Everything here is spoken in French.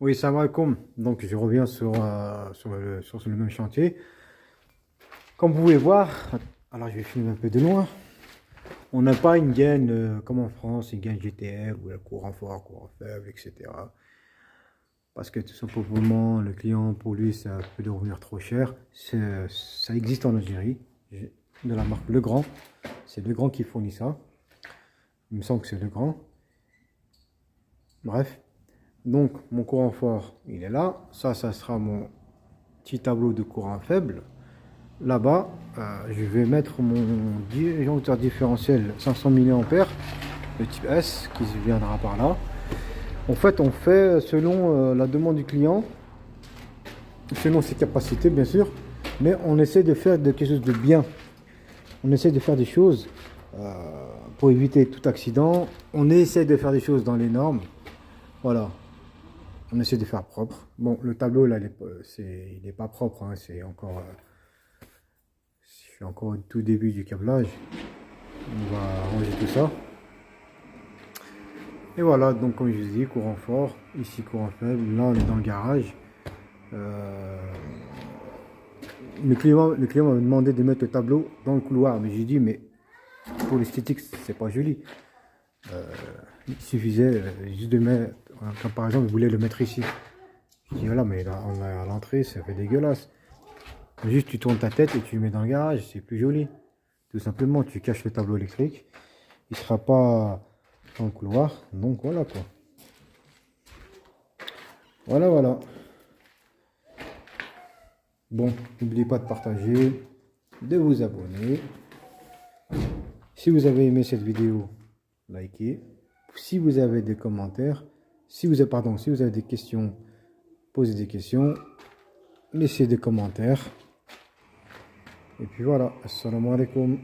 Oui, salam alaikum. Donc, je reviens sur le même chantier. Comme vous pouvez voir, alors je vais filmer un peu de loin. On n'a pas une gaine comme en France, une gaine GTR ou un courant fort, courant faible, etc. Parce que tout simplement, le client, pour lui, ça peut devenir trop cher. Ça existe en Algérie, de la marque Legrand. C'est Legrand qui fournit ça. Il me semble que c'est Legrand. Bref. Donc, mon courant fort, il est là. Ça sera mon petit tableau de courant faible. Là-bas, je vais mettre mon disjoncteur différentiel 500 mA, le type S, qui viendra par là. En fait, on fait selon la demande du client, selon ses capacités, bien sûr, mais on essaie de faire quelque chose de bien. On essaie de faire des choses pour éviter tout accident. On essaie de faire des choses dans les normes. Voilà. On essaie de faire propre. Bon, le tableau, là, il n'est pas propre, hein, c'est encore... je suis encore au tout début du câblage. On va ranger tout ça. Et voilà, donc comme je vous dis, courant fort, ici courant faible, là on est dans le garage. Euh, le client m'a demandé de mettre le tableau dans le couloir, mais j'ai dit, mais pour l'esthétique, c'est pas joli. Il suffisait juste de mettre, comme par exemple, il voulait le mettre ici. Je dis, voilà, mais là, à l'entrée, ça fait dégueulasse. Juste, tu tournes ta tête et tu le mets dans le garage, c'est plus joli. Tout simplement, tu caches le tableau électrique. Il sera pas dans le couloir. Donc voilà quoi. Voilà, voilà. Bon, n'oubliez pas de partager, de vous abonner. Si vous avez aimé cette vidéo, likez. Si vous avez des commentaires, si vous avez des questions, posez des questions. Laissez des commentaires. Et puis voilà. Assalamu alaikum.